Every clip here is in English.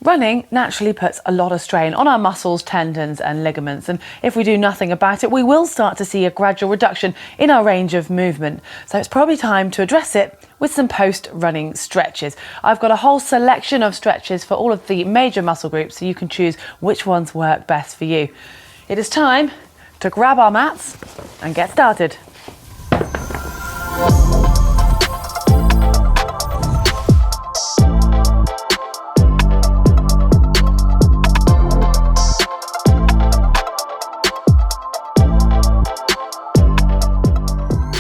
Running naturally puts a lot of strain on our muscles, tendons and ligaments, and if we do nothing about it, we will start to see a gradual reduction in our range of movement. So it's probably time to address it with some post-running stretches. I've got a whole selection of stretches for all of the major muscle groups, so you can choose which ones work best for you. It is time to grab our mats and get started.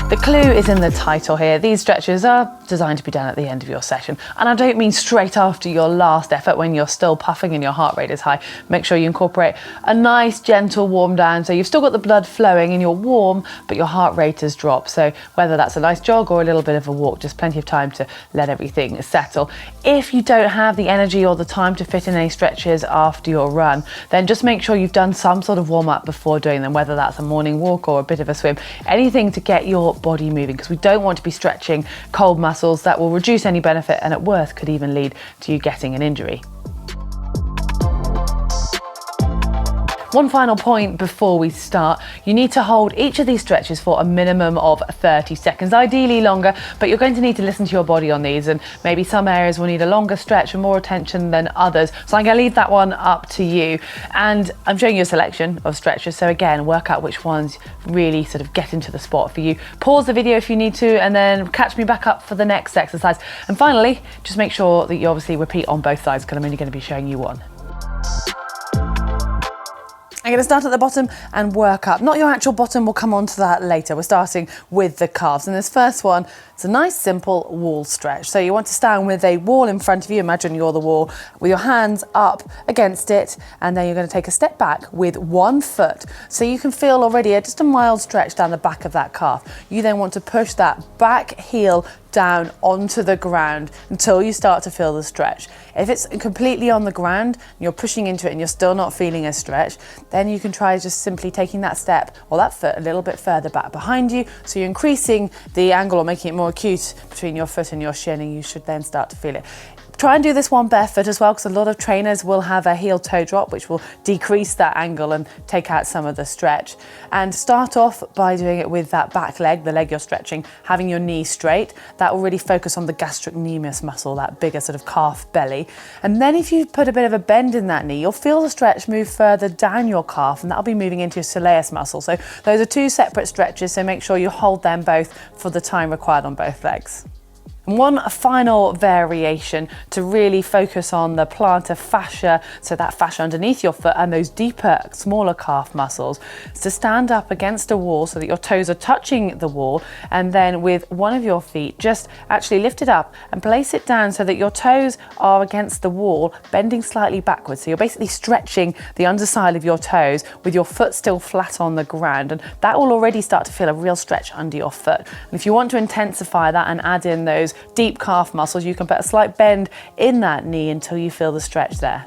The clue is in the title here. These stretches are designed to be done at the end of your session. And I don't mean straight after your last effort when you're still puffing and your heart rate is high. Make sure you incorporate a nice gentle warm down so you've still got the blood flowing and you're warm, but your heart rate has dropped. So whether that's a nice jog or a little bit of a walk, just plenty of time to let everything settle. If you don't have the energy or the time to fit in any stretches after your run, then just make sure you've done some sort of warm up before doing them, whether that's a morning walk or a bit of a swim, anything to get your body moving, because we don't want to be stretching cold muscles. That will reduce any benefit and at worst could even lead to you getting an injury. One final point before we start, you need to hold each of these stretches for a minimum of 30 seconds, ideally longer, but you're going to need to listen to your body on these, and maybe some areas will need a longer stretch and more attention than others. So I'm going to leave that one up to you. And I'm showing you a selection of stretches, so again, work out which ones really sort of get into the spot for you. Pause the video if you need to, and then catch me back up for the next exercise. And finally, just make sure that you obviously repeat on both sides, because I'm only going to be showing you one. I'm going to start at the bottom and work up. Not your actual bottom, we'll come on to that later. We're starting with the calves. And this first one, it's a nice simple wall stretch. So you want to stand with a wall in front of you. Imagine you're the wall with your hands up against it. And then you're going to take a step back with one foot. So you can feel already just a mild stretch down the back of that calf. You then want to push that back heel down onto the ground until you start to feel the stretch. If it's completely on the ground and you're pushing into it and you're still not feeling a stretch, then you can try just simply taking that step or that foot a little bit further back behind you. So you're increasing the angle or making it more acute between your foot and your shin, and you should then start to feel it. Try and do this one barefoot as well, because a lot of trainers will have a heel toe drop, which will decrease that angle and take out some of the stretch. And start off by doing it with that back leg, the leg you're stretching, having your knee straight. That will really focus on the gastrocnemius muscle, that bigger sort of calf belly. And then if you put a bit of a bend in that knee, you'll feel the stretch move further down your calf, and that'll be moving into your soleus muscle. So those are two separate stretches, so make sure you hold them both for the time required on both legs. And one final variation to really focus on the plantar fascia, so that fascia underneath your foot and those deeper, smaller calf muscles, is to stand up against a wall so that your toes are touching the wall, and then with one of your feet, just actually lift it up and place it down so that your toes are against the wall, bending slightly backwards. So you're basically stretching the underside of your toes with your foot still flat on the ground, and that will already start to feel a real stretch under your foot. And if you want to intensify that and add in those deep calf muscles, you can put a slight bend in that knee until you feel the stretch there.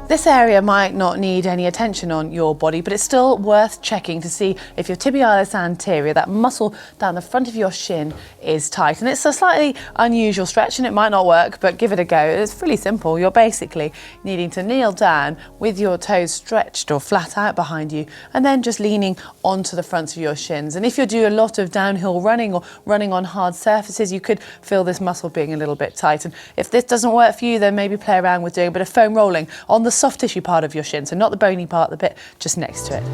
This area might not need any attention on your body, but it's still worth checking to see if your tibialis anterior, that muscle down the front of your shin, is tight. And it's a slightly unusual stretch and it might not work, but give it a go. It's really simple. You're basically needing to kneel down with your toes stretched or flat out behind you, and then just leaning onto the fronts of your shins. And if you do a lot of downhill running or running on hard surfaces, you could feel this muscle being a little bit tight. And if this doesn't work for you, then maybe play around with doing a bit of foam rolling on the soft tissue part of your shin, so not the bony part, the bit just next to it.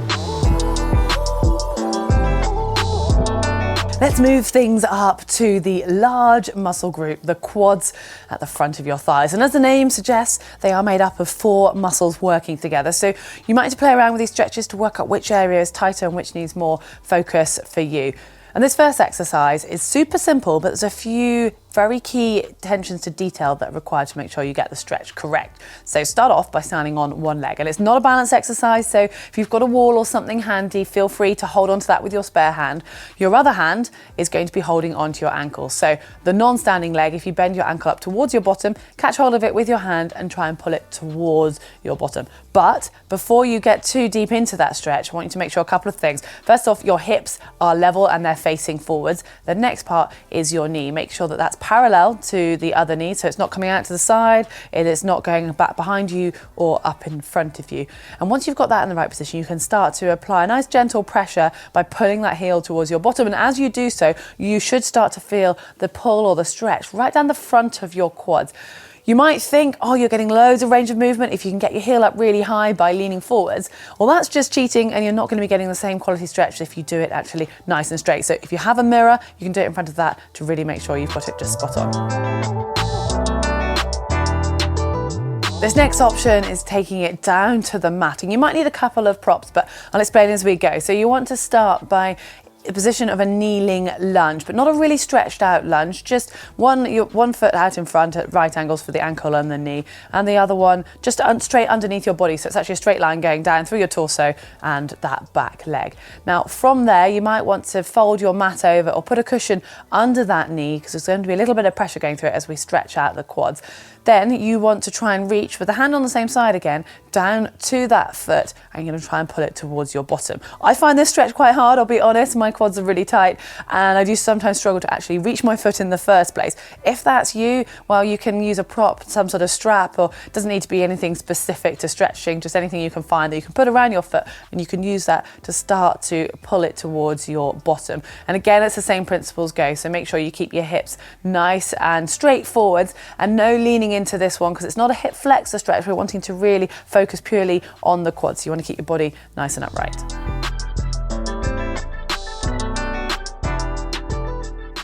Let's move things up to the large muscle group, the quads at the front of your thighs. And as the name suggests, they are made up of 4 muscles working together. So you might need to play around with these stretches to work out which area is tighter and which needs more focus for you. And this first exercise is super simple, but there's a few very key attentions to detail that are required to make sure you get the stretch correct. So start off by standing on one leg, and it's not a balance exercise, so if you've got a wall or something handy, feel free to hold onto that with your spare hand. Your other hand is going to be holding onto your ankle. So the non-standing leg, if you bend your ankle up towards your bottom, catch hold of it with your hand and try and pull it towards your bottom. But before you get too deep into that stretch, I want you to make sure a couple of things. First off, your hips are level and they're facing forwards. The next part is your knee. Make sure that that's parallel to the other knee, so it's not coming out to the side, it is not going back behind you or up in front of you. And once you've got that in the right position, you can start to apply a nice gentle pressure by pulling that heel towards your bottom. And as you do so, you should start to feel the pull or the stretch right down the front of your quads. You might think, oh, you're getting loads of range of movement if you can get your heel up really high by leaning forwards. Well, that's just cheating, and you're not going to be getting the same quality stretch if you do it actually nice and straight. So if you have a mirror, you can do it in front of that to really make sure you've got it just spot on. This next option is taking it down to the mat, and you might need a couple of props, but I'll explain as we go. So you want to start by a position of a kneeling lunge, but not a really stretched out lunge, just one foot out in front at right angles for the ankle and the knee, and the other one just straight underneath your body, so it's actually a straight line going down through your torso and that back leg. Now from there you might want to fold your mat over or put a cushion under that knee, because there's going to be a little bit of pressure going through it as we stretch out the quads. Then you want to try and reach with the hand on the same side again, down to that foot, and you're going to try and pull it towards your bottom. I find this stretch quite hard, I'll be honest. My quads are really tight and I do sometimes struggle to actually reach my foot in the first place. If that's you, well, you can use a prop, some sort of strap, or it doesn't need to be anything specific to stretching, just anything you can find that you can put around your foot, and you can use that to start to pull it towards your bottom. And again, it's the same principles go, so make sure you keep your hips nice and straight forwards and no leaning into this one, because it's not a hip flexor stretch. We're wanting to really focus purely on the quads. You want to keep your body nice and upright.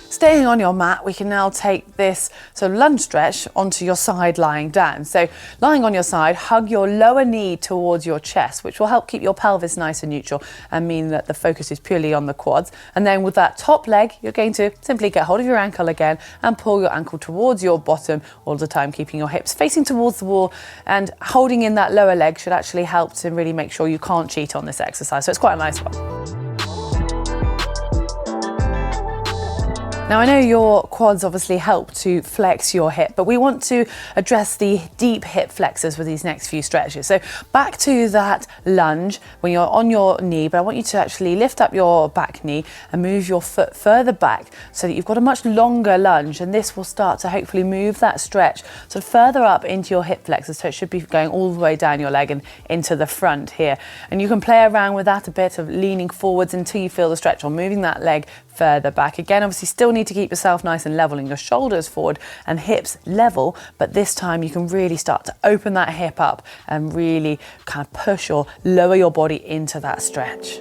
Staying on your mat, we can now take this sort of lunge stretch onto your side lying down. So lying on your side, hug your lower knee towards your chest, which will help keep your pelvis nice and neutral and mean that the focus is purely on the quads. And then with that top leg, you're going to simply get hold of your ankle again and pull your ankle towards your bottom all the time, keeping your hips facing towards the wall, and holding in that lower leg should actually help to really make sure you can't cheat on this exercise. So it's quite a nice one. Now I know your quads obviously help to flex your hip, but we want to address the deep hip flexors with these next few stretches. So back to that lunge when you're on your knee, but I want you to actually lift up your back knee and move your foot further back so that you've got a much longer lunge, and this will start to hopefully move that stretch sort of further up into your hip flexors, so it should be going all the way down your leg and into the front here. And you can play around with that a bit of leaning forwards until you feel the stretch, or moving that leg further back. Again, obviously still need to keep yourself nice and level and your shoulders forward and hips level, but this time you can really start to open that hip up and really kind of push or lower your body into that stretch.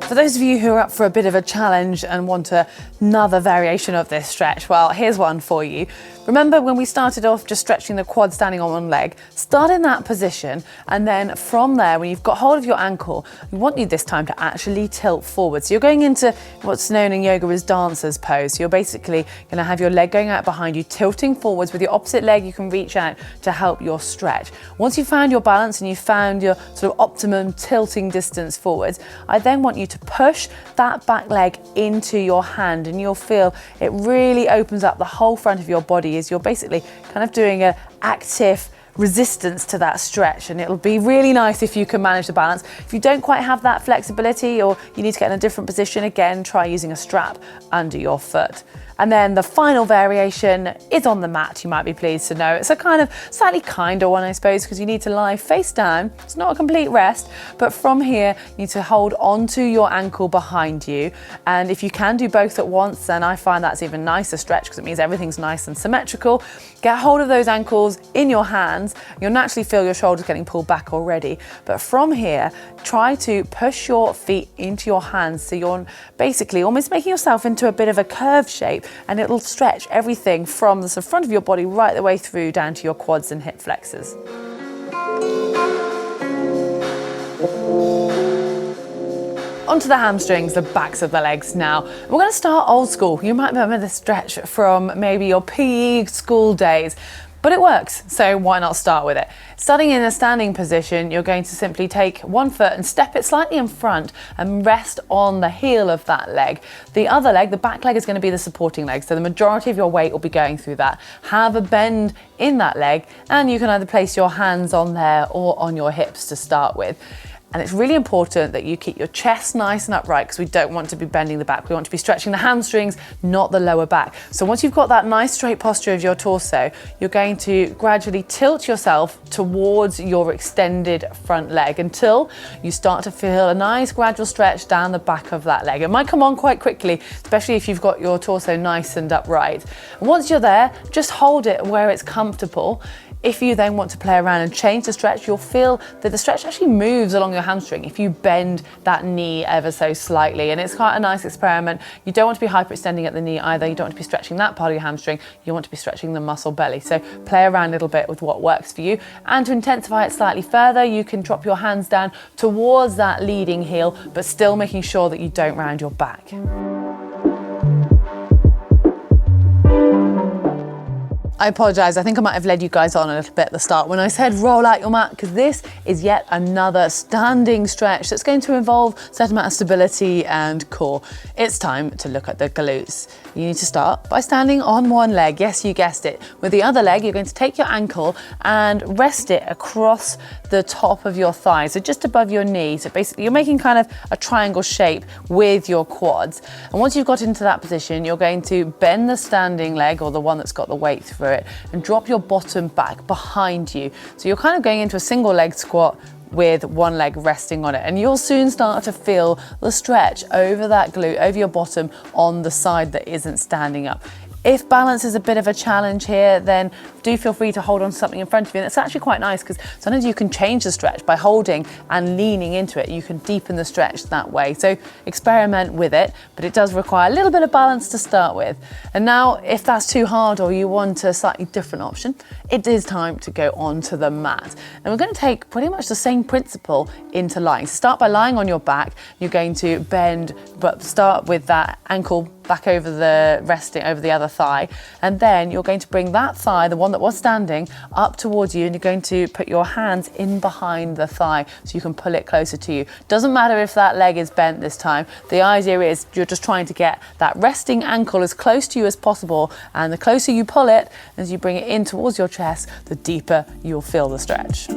For those of you who are up for a bit of a challenge and want another variation of this stretch, well, here's one for you. Remember when we started off just stretching the quad standing on one leg? Start in that position, and then from there, when you've got hold of your ankle, we want you this time to actually tilt forward. So you're going into what's known in yoga as dancer's pose. So you're basically going to have your leg going out behind you, tilting forwards. With your opposite leg, you can reach out to help your stretch. Once you've found your balance and you've found your sort of optimum tilting distance forwards, I then want you to push that back leg into your hand, and you'll feel it really opens up the whole front of your body as you're basically kind of doing an active resistance to that stretch. And it'll be really nice if you can manage the balance. If you don't quite have that flexibility, or you need to get in a different position, again, try using a strap under your foot. And then the final variation is on the mat, you might be pleased to know. It's a kind of slightly kinder one, I suppose, because you need to lie face down. It's not a complete rest, but from here, you need to hold onto your ankle behind you. And if you can do both at once, then I find that's even nicer stretch, because it means everything's nice and symmetrical. Get hold of those ankles in your hands. You'll naturally feel your shoulders getting pulled back already. But from here, try to push your feet into your hands, so you're basically almost making yourself into a bit of a curved shape, and it'll stretch everything from the sort of front of your body right the way through down to your quads and hip flexors. Onto the hamstrings, the backs of the legs now. We're going to start old school. You might remember this stretch from maybe your PE school days. but it works, so why not start with it? Starting in a standing position, you're going to simply take one foot and step it slightly in front and rest on the heel of that leg. The other leg, the back leg, is going to be the supporting leg, so the majority of your weight will be going through that. Have a bend in that leg, and you can either place your hands on there or on your hips to start with. And it's really important that you keep your chest nice and upright, because we don't want to be bending the back. We want to be stretching the hamstrings, not the lower back. So once you've got that nice straight posture of your torso, you're going to gradually tilt yourself towards your extended front leg until you start to feel a nice gradual stretch down the back of that leg. It might come on quite quickly, especially if you've got your torso nice and upright. And once you're there, just hold it where it's comfortable. If you then want to play around and change the stretch, you'll feel that the stretch actually moves along your hamstring if you bend that knee ever so slightly. And it's quite a nice experiment. You don't want to be hyperextending at the knee either. You don't want to be stretching that part of your hamstring. You want to be stretching the muscle belly. So play around a little bit with what works for you. And to intensify it slightly further, you can drop your hands down towards that leading heel, but still making sure that you don't round your back. I apologise, I think I might have led you guys on a little bit at the start when I said roll out your mat, because this is yet another standing stretch that's going to involve a certain amount of stability and core. It's time to look at the glutes. You need to start by standing on one leg. Yes, you guessed it. With the other leg, you're going to take your ankle and rest it across the top of your thigh, so just above your knee. So basically you're making kind of a triangle shape with your quads. And once you've got into that position, you're going to bend the standing leg, or the one that's got the weight through it, and drop your bottom back behind you. So you're kind of going into a single leg squat with one leg resting on it, and you'll soon start to feel the stretch over that glute, over your bottom on the side that isn't standing up. If balance is a bit of a challenge here, then do feel free to hold on to something in front of you. And it's actually quite nice, because sometimes you can change the stretch by holding and leaning into it. You can deepen the stretch that way. So experiment with it, but it does require a little bit of balance to start with. And now, if that's too hard or you want a slightly different option, it is time to go onto the mat. And we're going to take pretty much the same principle into lying. So start by lying on your back. You're going to bend, but start with that ankle back over the resting over the other thigh, and then you're going to bring that thigh, the one that was standing, up towards you, and you're going to put your hands in behind the thigh so you can pull it closer to you. Doesn't matter if that leg is bent this time. The idea is you're just trying to get that resting ankle as close to you as possible, and the closer you pull it, as you bring it in towards your chest, the deeper you'll feel the stretch.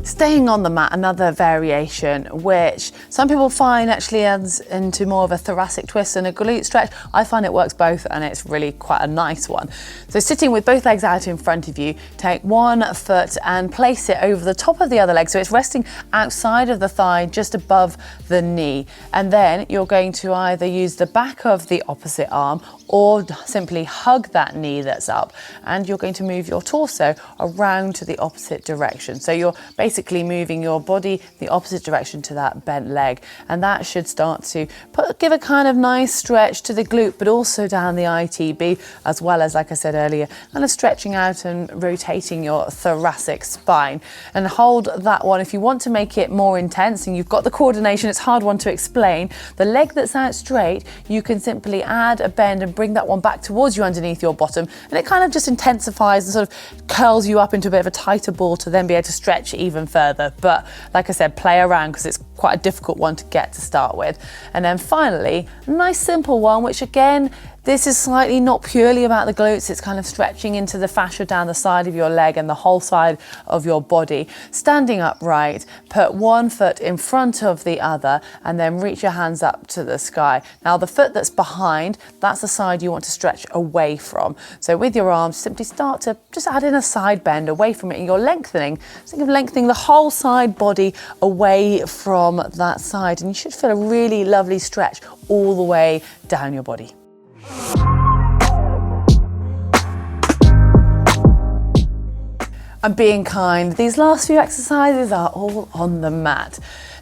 Staying on the mat, another variation which some people find actually adds into more of a thoracic twist and a glute stretch. I find it works both, and it's really quite a nice one. So sitting with both legs out in front of you, take one foot and place it over the top of the other leg, so it's resting outside of the thigh, just above the knee. And then you're going to either use the back of the opposite arm or simply hug that knee that's up, and you're going to move your torso around to the opposite direction. So you're basically moving your body the opposite direction to that bent leg, and that should start to give a kind of nice stretch to the glute, but also down the ITB, as well as, like I said earlier, kind of stretching out and rotating your thoracic spine. And hold that one. If you want to make it more intense and you've got the coordination, it's a hard one to explain. The leg that's out straight, you can simply add a bend and bring that one back towards you underneath your bottom, and it kind of just intensifies and sort of curls you up into a bit of a tighter ball to then be able to stretch even further. But like I said, play around, because it's quite a difficult one to get to start with. And then finally, a nice simple one, which again, this is slightly not purely about the glutes, it's kind of stretching into the fascia down the side of your leg and the whole side of your body. Standing upright, put one foot in front of the other, and then reach your hands up to the sky. Now the foot that's behind, that's the side you want to stretch away from. So with your arms, simply start to just add in a side bend away from it, and you're lengthening. Think of lengthening the whole side body away from that side, and you should feel a really lovely stretch all the way down your body. I'm being kind. These last few exercises are all on the mat.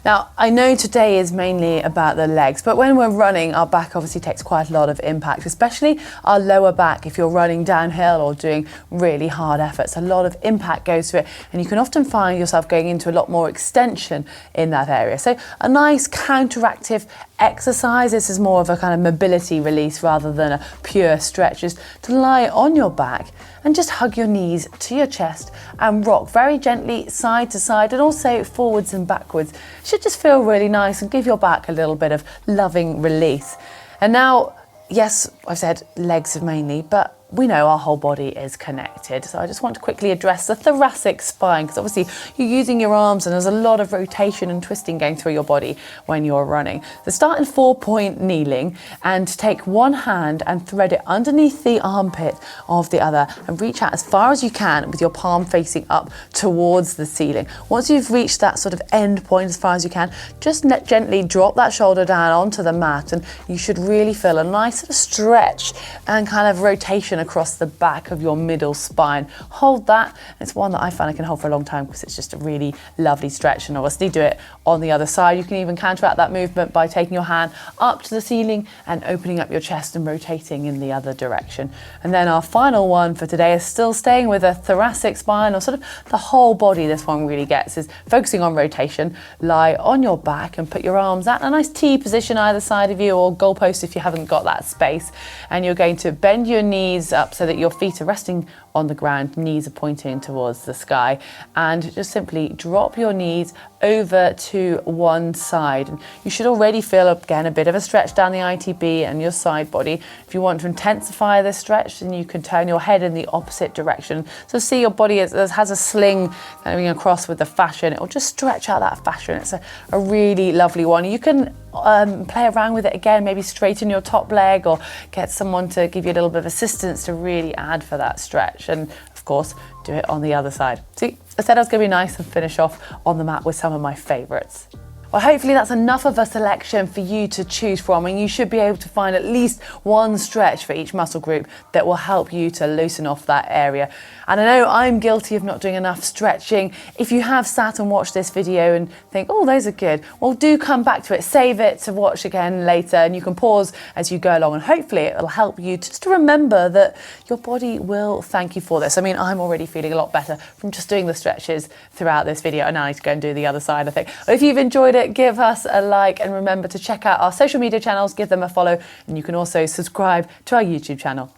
Now, I know today is mainly about the legs, but when we're running, our back obviously takes quite a lot of impact, especially our lower back. If you're running downhill or doing really hard efforts, a lot of impact goes to it, and you can often find yourself going into a lot more extension in that area. So a nice counteractive exercise, this is more of a kind of mobility release rather than a pure stretch, is to lie on your back and just hug your knees to your chest and rock very gently side to side and also forwards and backwards. It should just feel really nice and give your back a little bit of loving release. And now, yes, I've said legs mainly, but we know our whole body is connected. So I just want to quickly address the thoracic spine, because obviously you're using your arms and there's a lot of rotation and twisting going through your body when you're running. So start in 4-point kneeling and take one hand and thread it underneath the armpit of the other and reach out as far as you can with your palm facing up towards the ceiling. Once you've reached that sort of end point as far as you can, just gently drop that shoulder down onto the mat, and you should really feel a nice sort of stretch and kind of rotation across the back of your middle spine. Hold that. It's one that I find I can hold for a long time because it's just a really lovely stretch, and obviously do it on the other side. You can even counteract that movement by taking your hand up to the ceiling and opening up your chest and rotating in the other direction. And then our final one for today is still staying with a thoracic spine, or sort of the whole body this one really gets, is focusing on rotation. Lie on your back and put your arms at a nice T position either side of you, or goalpost if you haven't got that space. And you're going to bend your knees up so that your feet are resting on the ground, knees are pointing towards the sky, and just simply drop your knees over to one side. And you should already feel, again, a bit of a stretch down the ITB and your side body. If you want to intensify this stretch, then you can turn your head in the opposite direction. So see your body has a sling going across with the fascia, and it will just stretch out that fascia. It's a really lovely one. You can play around with it again, maybe straighten your top leg or get someone to give you a little bit of assistance to really add for that stretch. And of course, do it on the other side. See, I said I was going to be nice and finish off on the mat with some of my favorites. Well, hopefully that's enough of a selection for you to choose from, and you should be able to find at least one stretch for each muscle group that will help you to loosen off that area. And I know I'm guilty of not doing enough stretching. If you have sat and watched this video and think, oh, those are good, well, do come back to it, save it to watch again later, and you can pause as you go along, and hopefully it will help you just to remember that your body will thank you for this. I mean, I'm already feeling a lot better from just doing the stretches throughout this video, and now I need to go and do the other side, I think. Well, if you've enjoyed it, give us a like, and remember to check out our social media channels, give them a follow, and you can also subscribe to our YouTube channel.